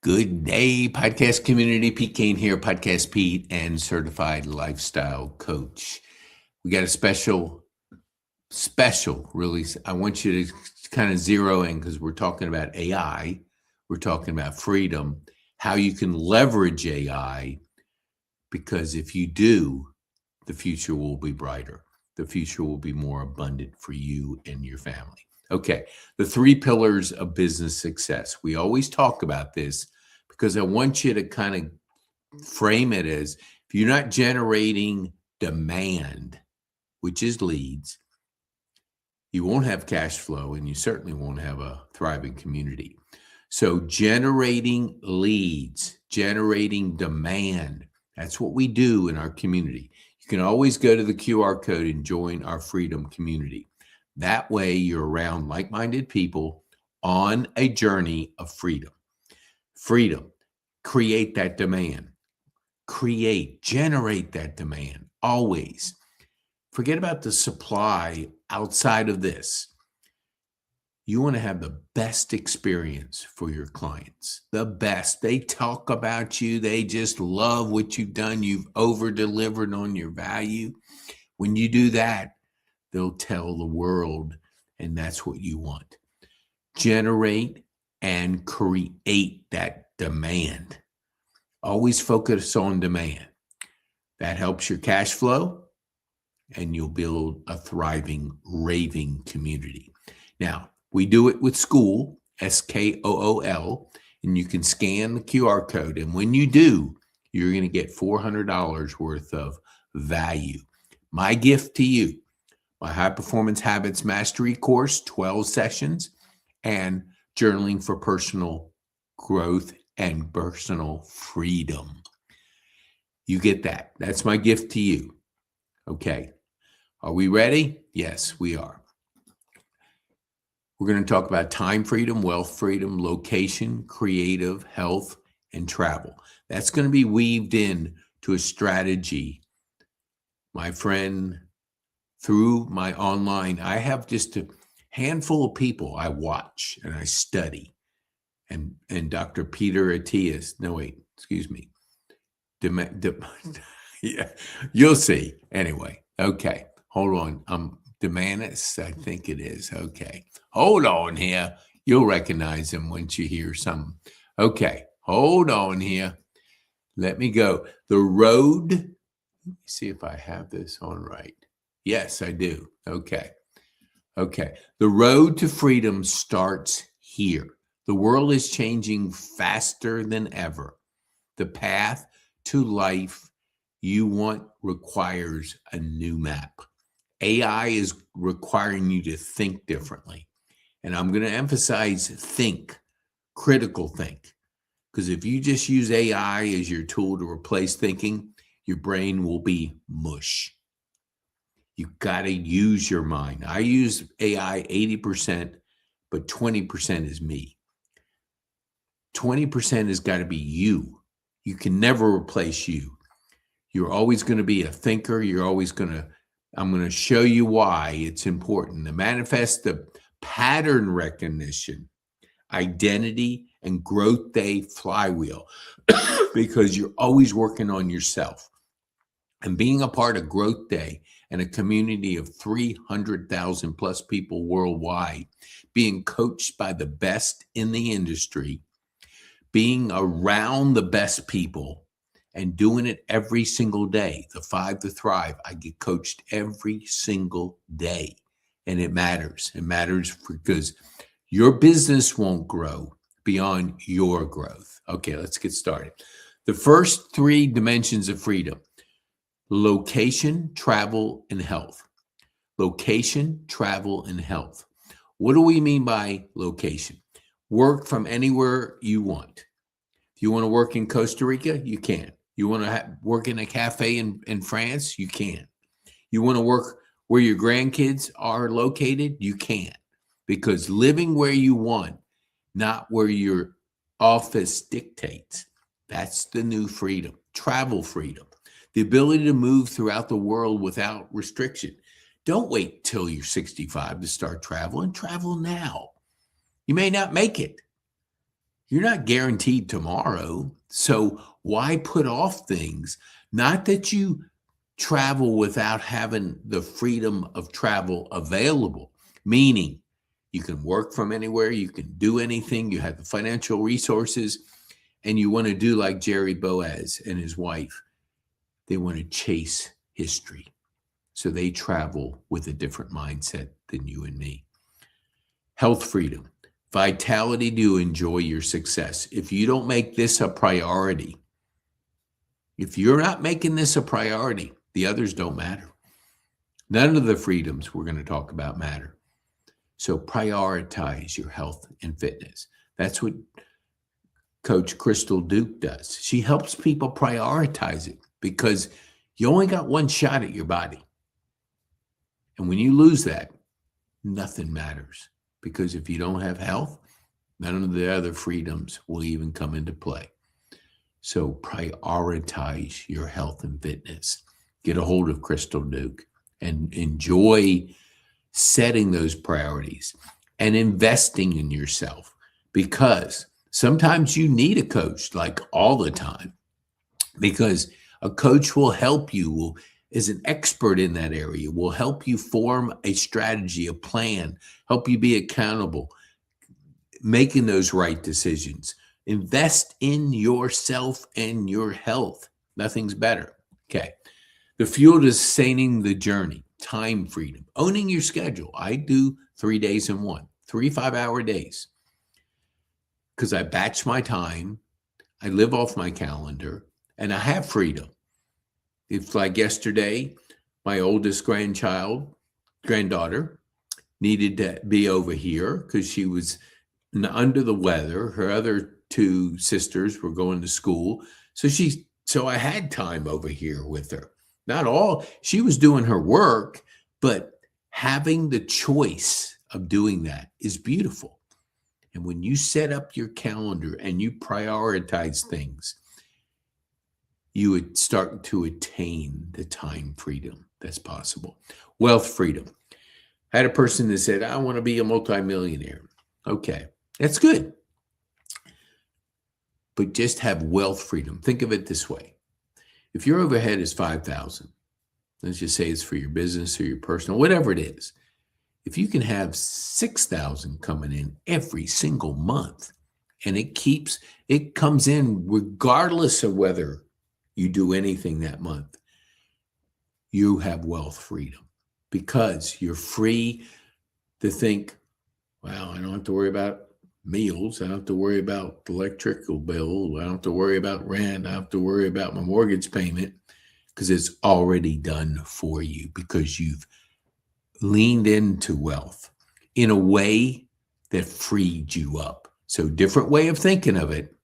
Good day, podcast community. Pete Kane here, Podcast Pete and certified lifestyle coach. We got a special release. I want you to kind of zero in because we're talking about AI. We're talking about freedom, how you can leverage AI, because if you do, the future will be brighter. The future will be more abundant for you and your family. Okay, the 3 pillars of business success. We always talk about this because I want you to kind of frame it as if you're not generating demand, which is leads, you won't have cash flow and you certainly won't have a thriving community. So generating leads, generating demand, that's what we do in our community. You can always go to the QR code and join our freedom community. That way you're around like-minded people on a journey of freedom. Freedom, create that demand. Generate that demand, always. Forget about the supply outside of this. You want to have the best experience for your clients, the best. They talk about you. They just love what you've done. You've over-delivered on your value. When you do that, they'll tell the world, and that's what you want. Generate and create that demand. Always focus on demand. That helps your cash flow, and you'll build a thriving, raving community. Now, we do it with Skool, SKOOL, and you can scan the QR code. And when you do, you're going to get $400 worth of value. My gift to you, my High Performance Habits Mastery course, 12 sessions, and journaling for personal growth and personal freedom. You get that. That's my gift to you. Okay. Are we ready? Yes, we are. We're going to talk about time freedom, wealth freedom, location, creative, health, and travel. That's going to be weaved in to a strategy. My friend, through my online, I have just a handful of people I watch and I study. And Dr. Peter Attias, yeah, you'll see. Anyway, okay, hold on. Demanis, I think it is. Okay, hold on here. You'll recognize him once you hear something. Okay, hold on here. Let me go. The road, let me see if I have this on right. Yes, I do. Okay. The road to freedom starts here. The world is changing faster than ever. The path to life you want requires a new map. AI is requiring you to think differently. And I'm going to emphasize think, critical think. Because if you just use AI as your tool to replace thinking, your brain will be mush. You got to use your mind. I use AI 80%, but 20% is me. 20% has got to be you. You can never replace you. You're always going to be a thinker. I'm going to show you why it's important to manifest the pattern recognition, identity, and growth day flywheel, because you're always working on yourself. And being a part of Growth Day and a community of 300,000 plus people worldwide, being coached by the best in the industry, being around the best people, and doing it every single day. The 5 to Thrive, I get coached every single day. And it matters. It matters because your business won't grow beyond your growth. Okay, let's get started. The first 3 dimensions of freedom: location, travel, and health. Location, travel, and health. What do we mean by location? Work from anywhere you want. If you want to work in Costa Rica, you can. You want to work in a cafe in France, you can. You want to work where your grandkids are located, you can. Because living where you want, not where your office dictates, that's the new freedom. Travel freedom. The ability to move throughout the world without restriction. Don't wait till you're 65 to start traveling. Travel now. You may not make it. You're not guaranteed tomorrow. So why put off things? Not that you travel without having the freedom of travel available, meaning you can work from anywhere, you can do anything, you have the financial resources, and you want to do like Jerry Boaz and his wife. They want to chase history. So they travel with a different mindset than you and me. Health freedom, vitality to enjoy your success. If you don't make this a priority, if you're not making this a priority, the others don't matter. None of the freedoms we're going to talk about matter. So prioritize your health and fitness. That's what Coach Crystal Duke does. She helps people prioritize it because you only got one shot at your body. And when you lose that, nothing matters. Because if you don't have health, none of the other freedoms will even come into play. So prioritize your health and fitness. Get a hold of Crystal Duke and enjoy setting those priorities and investing in yourself, because sometimes you need a coach, like all the time, because a coach will help you, is an expert in that area, will help you form a strategy, a plan, help you be accountable, making those right decisions. Invest in yourself and your health. Nothing's better. Okay. The fuel to sustaining the journey, time freedom, owning your schedule. I do 3 days in one, 3 5-hour days, because I batch my time. I live off my calendar and I have freedom. It's like yesterday, my oldest granddaughter needed to be over here because she was under the weather. Her other 2 sisters were going to school. So I had time over here with her. Not all, she was doing her work, but having the choice of doing that is beautiful. And when you set up your calendar and you prioritize things, you would start to attain the time freedom that's possible. Wealth freedom. I had a person that said, I want to be a multimillionaire. Okay, that's good. But just have wealth freedom. Think of it this way. If your overhead is $5,000, let's just say it's for your business or your personal, whatever it is. If you can have $6,000 coming in every single month, and it comes in regardless of whether you do anything that month, you have wealth freedom, because you're free to think, wow, I don't have to worry about meals. I don't have to worry about the electrical bill. I don't have to worry about rent. I don't have to worry about my mortgage payment, because it's already done for you, because you've leaned into wealth in a way that freed you up. So different way of thinking of it.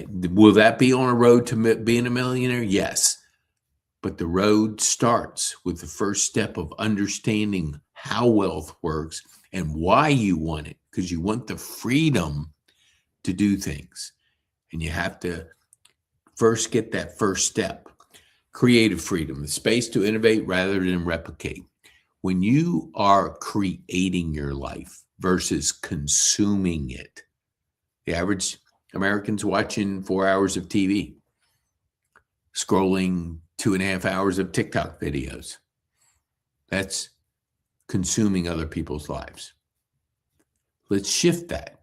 Will that be on a road to being a millionaire? Yes. But the road starts with the first step of understanding how wealth works and why you want it, because you want the freedom to do things. And you have to first get that first step. Creative freedom, the space to innovate rather than replicate. When you are creating your life versus consuming it, the average American's watching 4 hours of TV, scrolling 2.5 hours of TikTok videos. That's consuming other people's lives. Let's shift that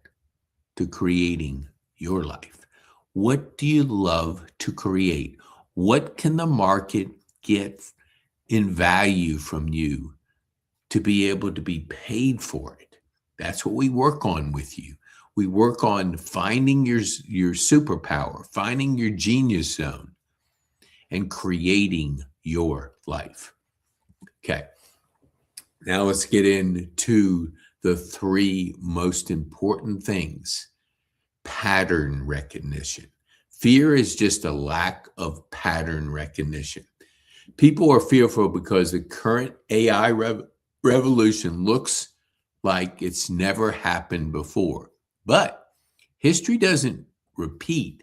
to creating your life. What do you love to create? What can the market get in value from you to be able to be paid for it? That's what we work on with you. We work on finding your superpower, finding your genius zone, and creating your life. Okay. Now let's get into the 3 most important things. Pattern recognition. Fear is just a lack of pattern recognition. People are fearful because the current AI revolution looks like it's never happened before. But history doesn't repeat,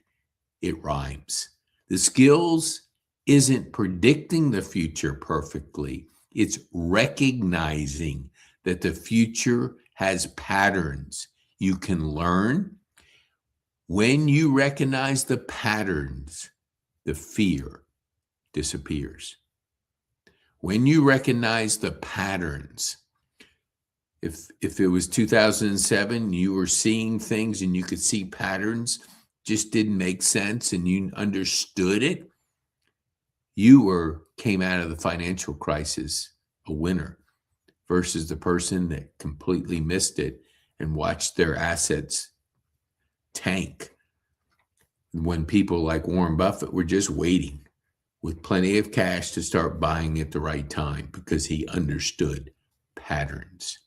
it rhymes. The skills isn't predicting the future perfectly. It's recognizing that the future has patterns you can learn When you recognize the patterns, the fear disappears. When you recognize the patterns, if it was 2007, you were seeing things and you could see patterns, just didn't make sense, and you understood it, you came out of the financial crisis a winner versus the person that completely missed it and watched their assets tank when people like Warren Buffett were just waiting with plenty of cash to start buying at the right time because he understood patterns.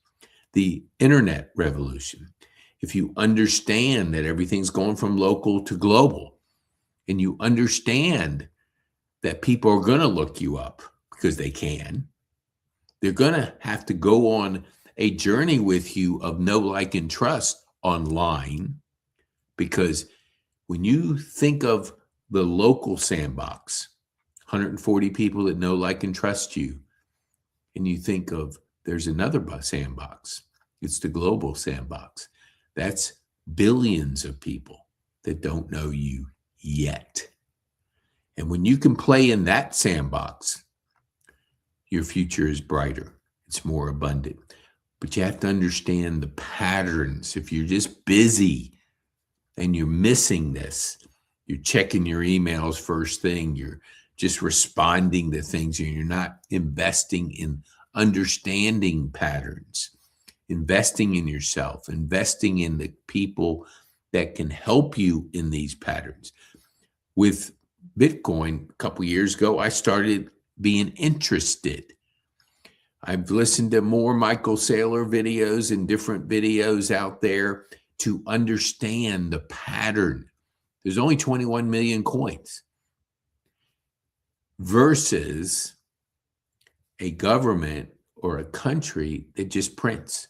The internet revolution, if you understand that everything's going from local to global, and you understand that people are going to look you up because they can, they're going to have to go on a journey with you of know, like, and trust online, because when you think of the local sandbox, 140 people that know, like, and trust you, and you think of there's another sandbox, it's the global sandbox. That's billions of people that don't know you yet. And when you can play in that sandbox, your future is brighter. It's more abundant. But you have to understand the patterns. If you're just busy and you're missing this, you're checking your emails first thing, you're just responding to things, and you're not investing in understanding patterns, investing in yourself, investing in the people that can help you in these patterns. With Bitcoin a couple years ago, I started being interested. I've listened to more Michael Saylor videos and different videos out there to understand the pattern. There's only 21 million coins versus a government or a country that just prints.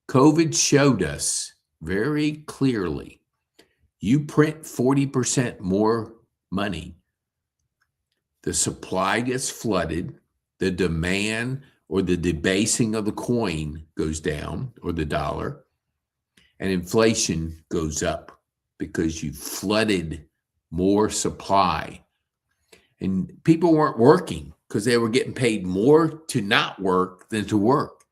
COVID showed us very clearly, you print 40% more money, the supply gets flooded, the demand or the debasing of the coin goes down, or the dollar, and inflation goes up because you flooded more supply. And people weren't working because they were getting paid more to not work than to work.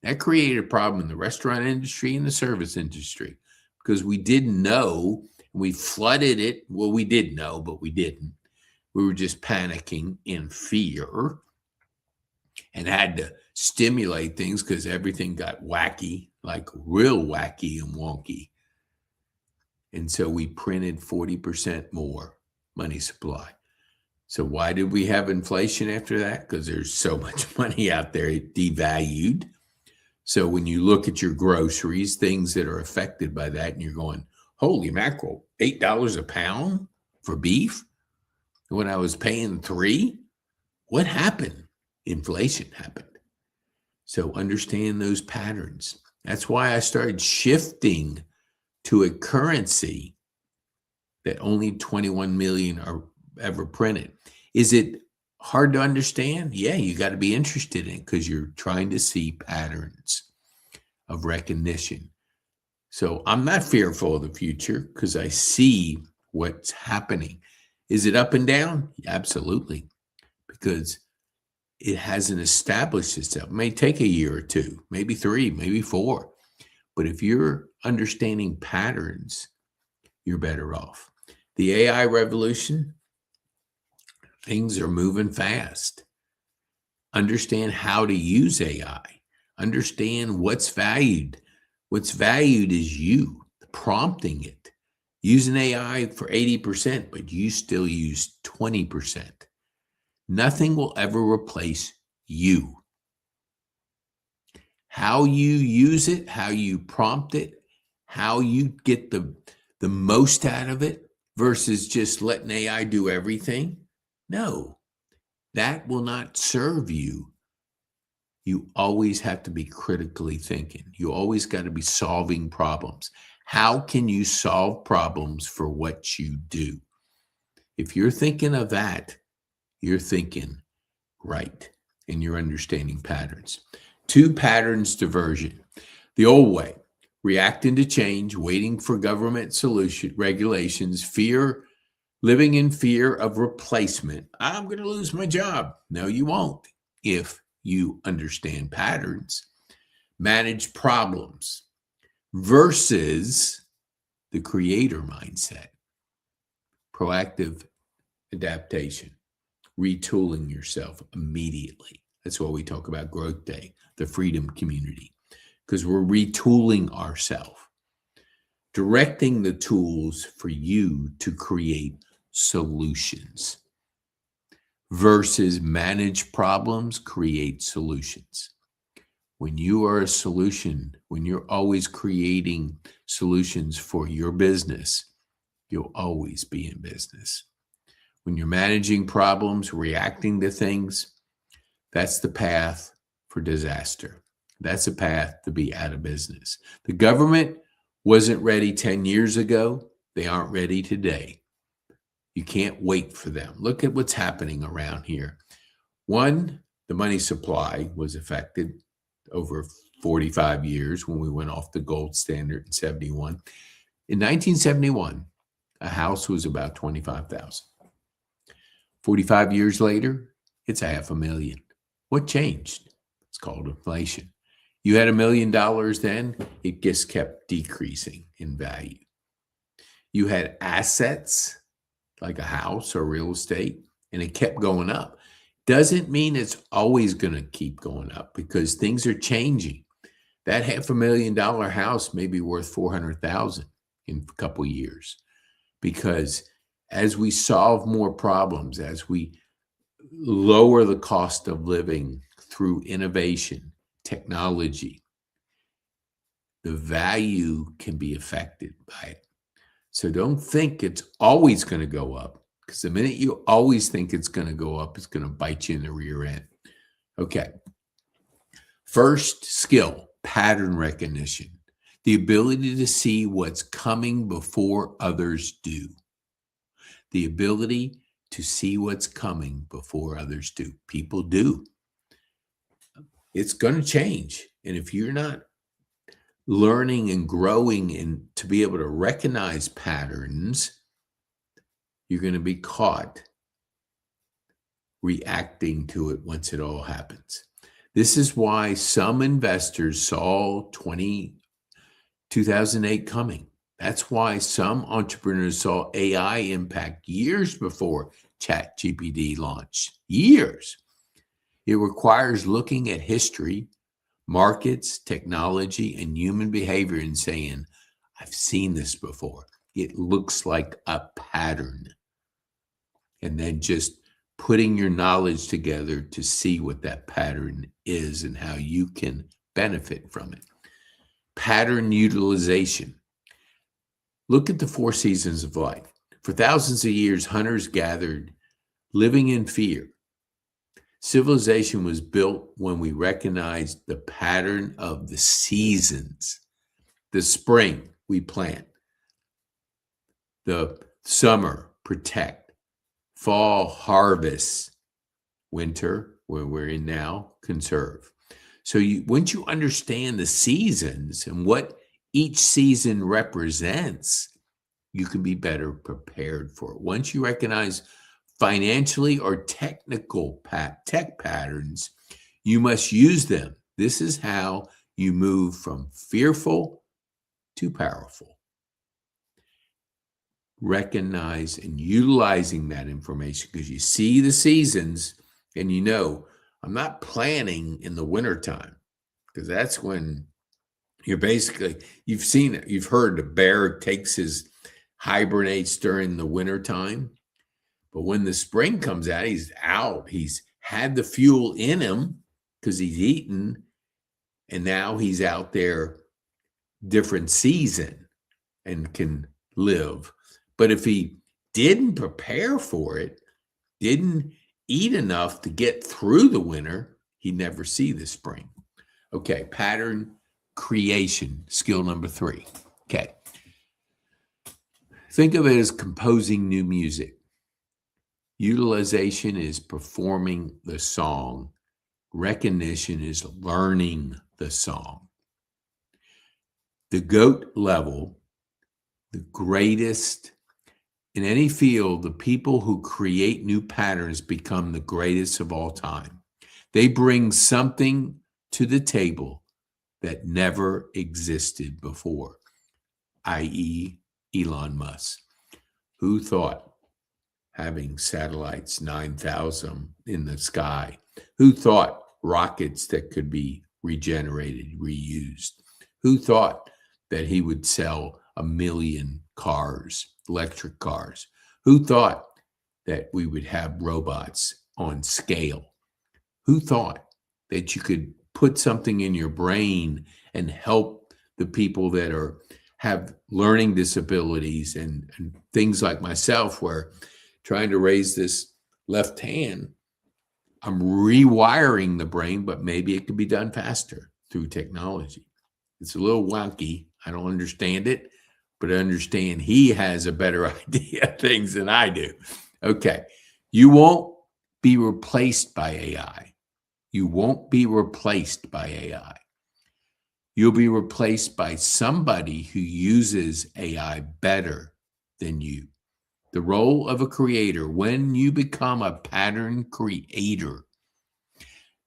That created a problem in the restaurant industry and the service industry because we didn't know. We flooded it. Well, we did know, but we didn't. We were just panicking in fear and had to stimulate things because everything got wacky, like real wacky and wonky. And so we printed 40% more money supply. So why did we have inflation after that? Because there's so much money out there, it devalued. So when you look at your groceries, things that are affected by that, and you're going, holy mackerel, $8 a pound for beef when I was paying $3? What happened? Inflation happened. So understand those patterns. That's why I started shifting to a currency that only 21 million are ever printed. Is it hard to understand? Yeah, you got to be interested in it because you're trying to see patterns of recognition. So I'm not fearful of the future because I see what's happening. Is it up and down? Absolutely, because it hasn't established itself. It may take a year or two, maybe 3, maybe 4. But if you're understanding patterns, you're better off. The AI revolution, things are moving fast. Understand how to use AI. Understand what's valued. What's valued is you, prompting it. Use an AI for 80%, but you still use 20%. Nothing will ever replace you. How you use it, how you prompt it, how you get the most out of it versus just letting AI do everything. No, that will not serve you. You always have to be critically thinking. You always got to be solving problems. How can you solve problems for what you do? If you're thinking of that, you're thinking right, and you're understanding patterns. 2 patterns diversion. The old way, reacting to change, waiting for government solution regulations, fear, living in fear of replacement. I'm going to lose my job. No, you won't if you understand patterns. Manage problems versus the creator mindset, proactive adaptation, retooling yourself immediately. That's why we talk about Growth Day, the freedom community, because we're retooling ourselves, directing the tools for you to create solutions versus manage problems, create solutions. When you are a solution, when you're always creating solutions for your business, you'll always be in business. When you're managing problems, reacting to things, that's the path for disaster. That's a path to be out of business. The government wasn't ready 10 years ago. They aren't ready today. You can't wait for them. Look at what's happening around here. One, the money supply was affected over 45 years when we went off the gold standard in 71. In 1971, a house was about $25,000. 45 years later, it's $500,000. What changed? It's called inflation. You had $1 million then, it just kept decreasing in value. You had assets like a house or real estate, and it kept going up. Doesn't mean it's always going to keep going up because things are changing. That $500,000 house may be worth $400,000 in a couple of years, because as we solve more problems, as we lower the cost of living through innovation, technology, the value can be affected by it. So don't think it's always going to go up, because the minute you always think it's going to go up, it's going to bite you in the rear end. Okay. First skill, pattern recognition, the ability to see what's coming before others do. The ability to see what's coming before others do. People do. It's going to change. And if you're not learning and growing and to be able to recognize patterns, you're going to be caught reacting to it once it all happens. This is why some investors saw 2008 coming. That's why some entrepreneurs saw AI impact years before ChatGPT launched. Years. It requires looking at history, markets, technology, and human behavior and saying, I've seen this before. It looks like a pattern. And then just putting your knowledge together to see what that pattern is and how you can benefit from it. Pattern utilization. Look at the 4 seasons of life. For thousands of years, hunters gathered, living in fear. Civilization was built when we recognized the pattern of the seasons. The spring, we plant. The summer, protect. Fall, harvest. Winter, where we're in now, conserve. So once you understand the seasons and what each season represents, you can be better prepared for it. Once you recognize financially or technical tech patterns, you must use them. This is how you move from fearful to powerful. Recognize and utilizing that information, because you see the seasons and you know, I'm not planning in the wintertime, because that's when you're basically, you've seen it, you've heard the bear hibernates during the wintertime. But when the spring comes out, he's out. He's had the fuel in him because he's eaten. And now he's out there different season and can live. But if he didn't prepare for it, didn't eat enough to get through the winter, he'd never see the spring. Okay, pattern creation, skill number 3. Okay. Think of it as composing new music. Utilization is performing the song. Recognition is learning the song. The GOAT level, the greatest in any field, the people who create new patterns become the greatest of all time. They bring something to the table that never existed before, i.e., Elon Musk. Who thought having satellites 9,000 in the sky? Who thought rockets that could be regenerated, reused? Who thought that he would sell 1 million cars, electric cars? Who thought that we would have robots on scale? Who thought that you could put something in your brain and help the people that have learning disabilities and things like myself, where trying to raise this left hand, I'm rewiring the brain, but maybe it could be done faster through technology. It's a little wonky. I don't understand it, but I understand he has a better idea of things than I do. Okay. You won't be replaced by AI. You won't be replaced by AI. You'll be replaced by somebody who uses AI better than you. The role of a creator, when you become a pattern creator,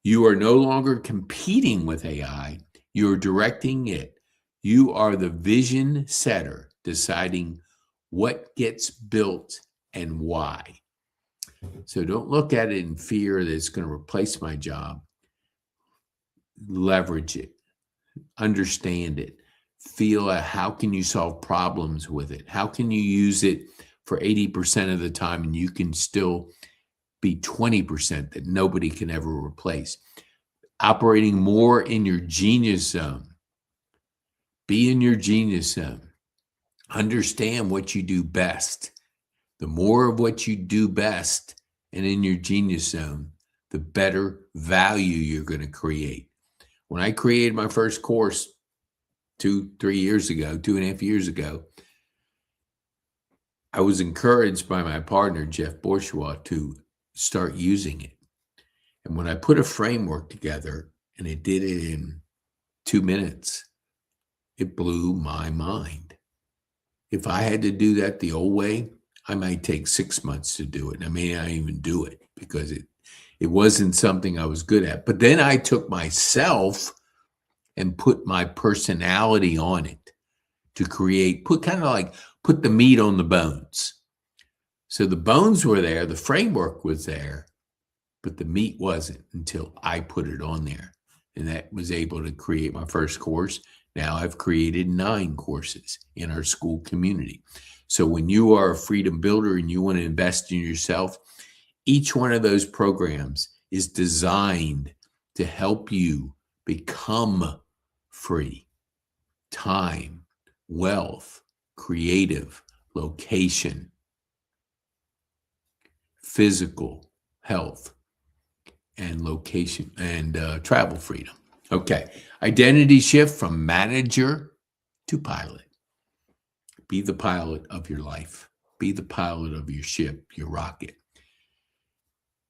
you are no longer competing with AI. You're directing it. You are the vision setter, deciding what gets built and why. So don't look at it in fear that it's going to replace my job. Leverage it. Understand it. Feel how can you solve problems with it? How can you use it for 80% of the time and you can still be 20% that nobody can ever replace? Operating more in your genius zone. Be in your genius zone. Understand what you do best. The more of what you do best and in your genius zone, the better value you're going to create. When I created my first course 2.5 years ago, I was encouraged by my partner, Jeff Bourgeois, to start using it. And when I put a framework together and it did it in 2 minutes, it blew my mind. If I had to do that the old way, I might take 6 months to do it. I may not even do it because it wasn't something I was good at. But then I took myself and put my personality on it to create, put the meat on the bones. So the bones were there, the framework was there, but the meat wasn't until I put it on there. And that was able to create my first course. Now I've created 9 courses in our school community. So when you are a freedom builder and you want to invest in yourself, each one of those programs is designed to help you become free. Time, wealth, creative, location, physical health, and location and travel freedom. Okay. Identity shift from manager to pilot. Be the pilot of your life. Be the pilot of your ship, your rocket.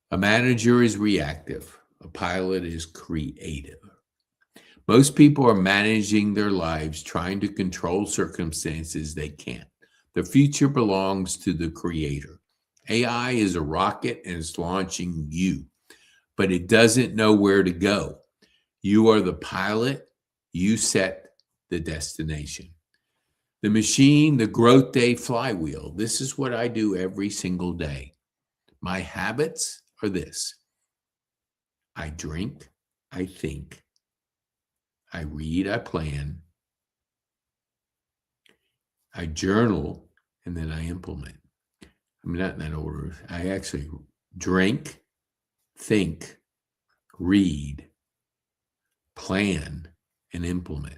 A manager is reactive. A pilot is creative. Most people are managing their lives trying to control circumstances they can't. The future belongs to the creator. AI is a rocket and it's launching you, but it doesn't know where to go. You are the pilot. You set the destination. The machine, the growth day flywheel. This is what I do every single day. My habits are this. I drink, I think, I read, I plan, I journal, and then I implement. I'm not in that order. I actually drink, think, read, plan, and implement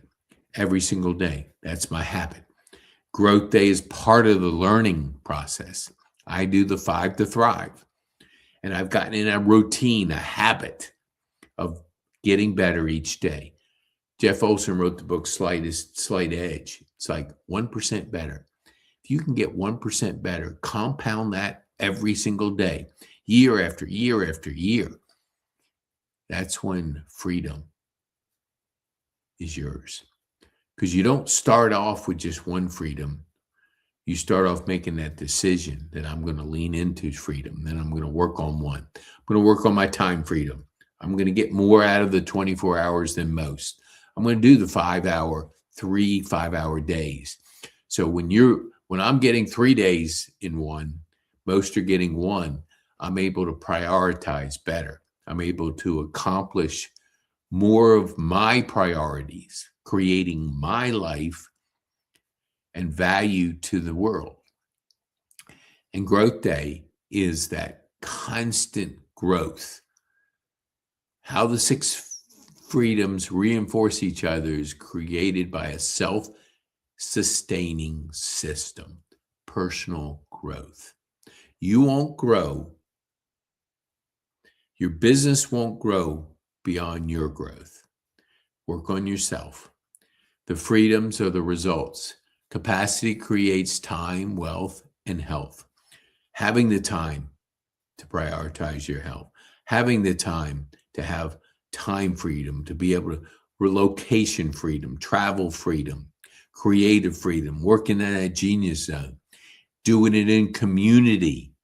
every single day. That's my habit. Growth day is part of the learning process. I do the 5 to Thrive. And I've gotten in a routine, a habit of getting better each day. Jeff Olson wrote the book Slight Edge. It's like 1% better. If you can get 1% better, compound that every single day, year after year after year, that's when freedom is yours. because you don't start off with just one freedom. You start off making that decision that I'm going to lean into freedom. Then I'm going to work on one. I'm going to work on my time freedom. I'm going to get more out of the 24 hours than most. I'm going to do the 5-hour, 5-hour days. So when I'm getting 3 days in one, most are getting one, I'm able to prioritize better. I'm able to accomplish more of my priorities, creating my life and value to the world. And growth day is that constant growth. How the 6 freedoms reinforce each other is created by a self-sustaining system, personal growth. You won't grow. Your business won't grow beyond your growth. Work on yourself. The freedoms are the results. Capacity creates time, wealth, and health. Having the time to prioritize your health, having the time to have time freedom, to be able to relocation freedom, travel freedom, creative freedom, working in that genius zone, doing it in community,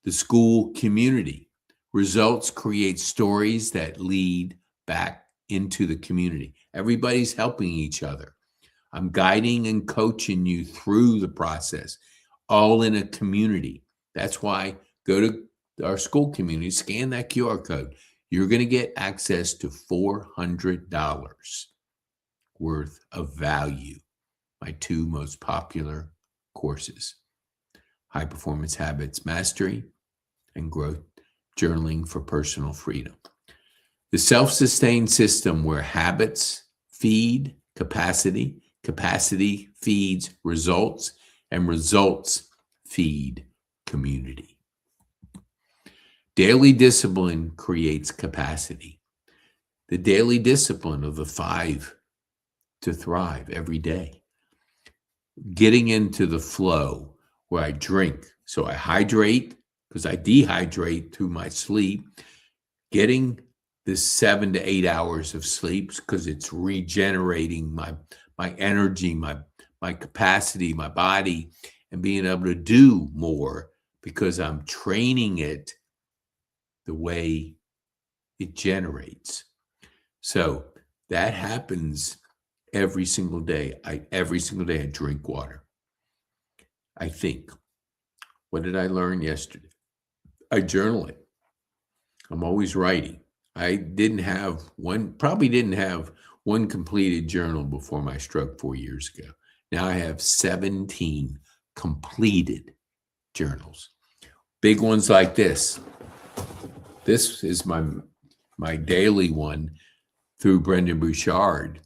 the school community. Results create stories that lead back into the community. Everybody's helping each other. I'm guiding and coaching you through the process, all in a community. That's why go to our school community, scan that QR code. You're going to get access to $400 worth of value. My 2 most popular courses, High Performance Habits Mastery and Growth Journaling for Personal Freedom. The self-sustained system where habits feed capacity, capacity feeds results, and results feed community. Daily discipline creates capacity. The daily discipline of the 5 to thrive every day. Getting into the flow where I drink. So I hydrate because I dehydrate through my sleep. Getting this 7 to 8 hours of sleep because it's regenerating my energy, my capacity, my body, and being able to do more because I'm training it the way it generates. So that happens every single day. Every single day I drink water. I think. What did I learn yesterday? I journal it. I'm always writing. I probably didn't have one completed journal before my stroke 4 years ago. Now I have 17 completed journals. Big ones like this. This is my daily one through Brendan Bouchard.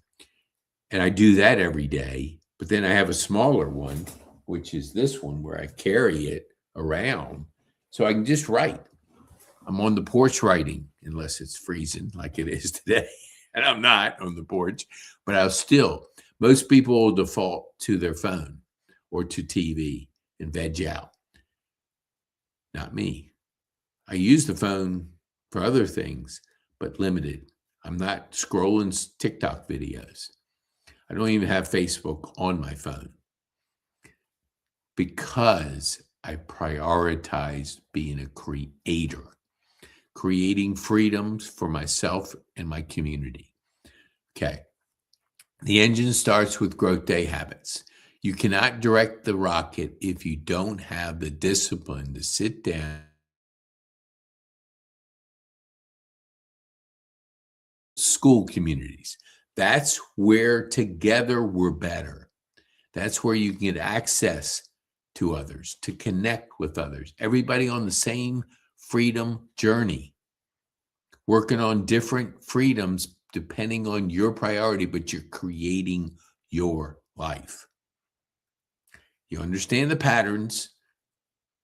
And I do that every day. But then I have a smaller one, which is this one where I carry it around so I can just write. I'm on the porch writing, unless it's freezing like it is today. And I'm not on the porch, but most people will default to their phone or to TV and veg out. Not me. I use the phone for other things, but limited. I'm not scrolling TikTok videos. I don't even have Facebook on my phone because I prioritize being a creator, creating freedoms for myself and my community. Okay. The engine starts with growth day habits. You cannot direct the rocket if you don't have the discipline to sit down. School communities. That's where together we're better. That's where you can get access to others, to connect with others. Everybody on the same freedom journey, working on different freedoms depending on your priority, but you're creating your life. You understand the patterns,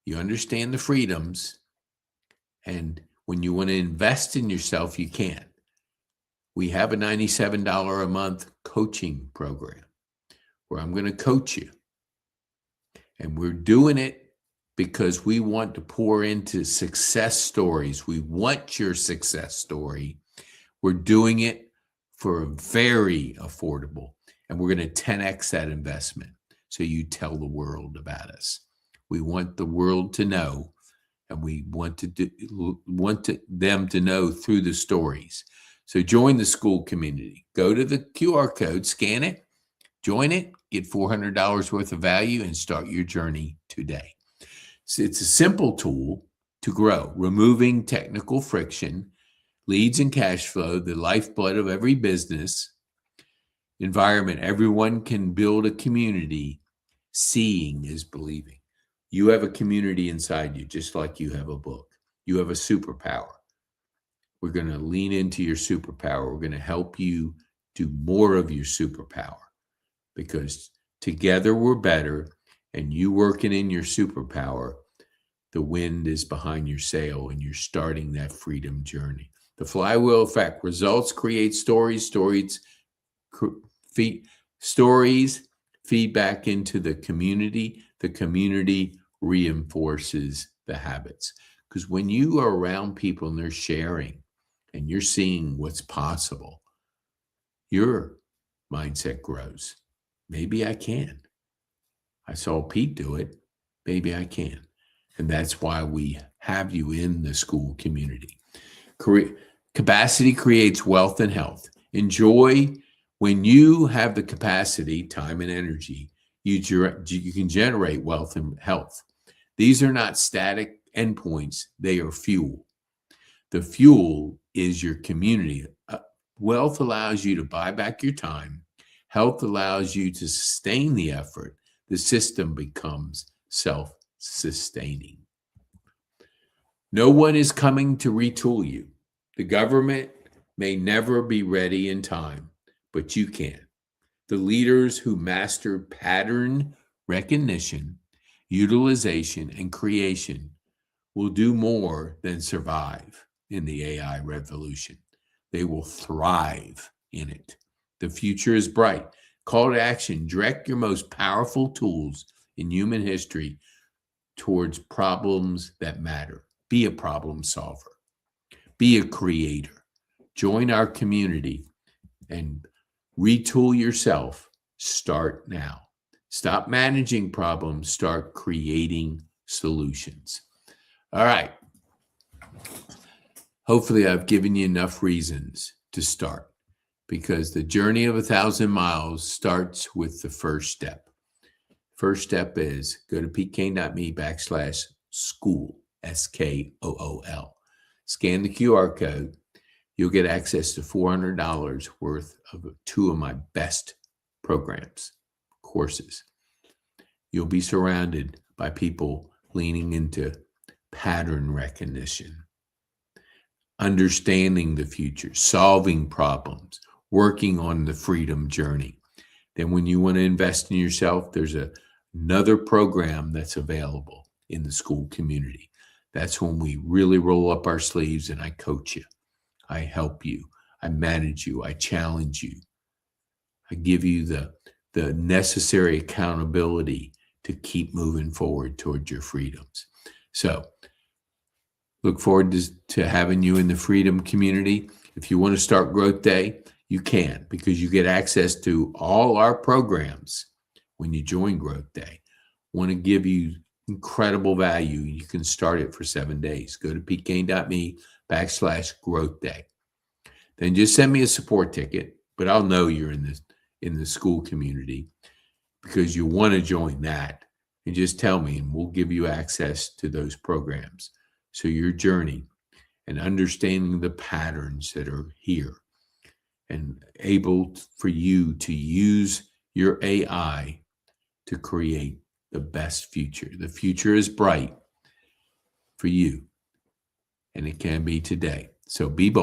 you understand the freedoms, and when you want to invest in yourself, you can. We have a $97 a month coaching program where I'm going to coach you. And we're doing it because we want to pour into success stories. We want your success story. We're doing it for very affordable. and we're going to 10x that investment. So you tell the world about us. We want the world to know, and we want them to know through the stories. So join the school community. Go to the QR code, scan it, join it, get $400 worth of value, and start your journey today. So it's a simple tool to grow, removing technical friction, leads and cash flow, the lifeblood of every business environment. Everyone can build a community. Seeing is believing. You have a community inside you, just like you have a book. You have a superpower. We're going to lean into your superpower. We're going to help you do more of your superpower, because together we're better, and you working in your superpower, the wind is behind your sail, and you're starting that freedom journey. The flywheel effect: results create stories, stories feed back into the community reinforces the habits. Because when you are around people and they're sharing and you're seeing what's possible, your mindset grows. Maybe I can. I saw Pete do it. Maybe I can. And that's why we have you in the school community. Capacity creates wealth and health. Enjoy. When you have the capacity, time, and energy, you can generate wealth and health. These are not static endpoints. They are fuel. The fuel is your community. Wealth allows you to buy back your time. Health allows you to sustain the effort. The system becomes self-sustaining. No one is coming to retool you. The government may never be ready in time, but you can. The leaders who master pattern recognition, utilization, and creation will do more than survive in the AI revolution. They will thrive in it. The future is bright. Call to action: direct your most powerful tools in human history towards problems that matter. Be a problem solver. Be a creator. Join our community and retool yourself. Start now. Stop managing problems. Start creating solutions. All right. Hopefully, I've given you enough reasons to start, because the journey of 1,000 miles starts with the first step. First step is go to petekane.me/school, SKOOL. Scan the QR code. You'll get access to $400 worth of 2 of my best programs, courses. You'll be surrounded by people leaning into pattern recognition, understanding the future, solving problems, working on the freedom journey. Then when you want to invest in yourself, there's another program that's available in the school community. That's when we really roll up our sleeves and I coach you. I help you. I manage you. I challenge you. I give you the necessary accountability to keep moving forward towards your freedoms. So look forward to having you in the freedom community. If you want to start Growth Day, you can, because you get access to all our programs when you join Growth Day. Want to give you incredible value. You can start it for 7 days. Go to petekane.me/growth day. Then just send me a support ticket, but I'll know you're in the school community, because you want to join that. And just tell me, and we'll give you access to those programs. So your journey and understanding the patterns that are here, and able for you to use your AI to create the best future. The future is bright for you, and it can be today. So be bold.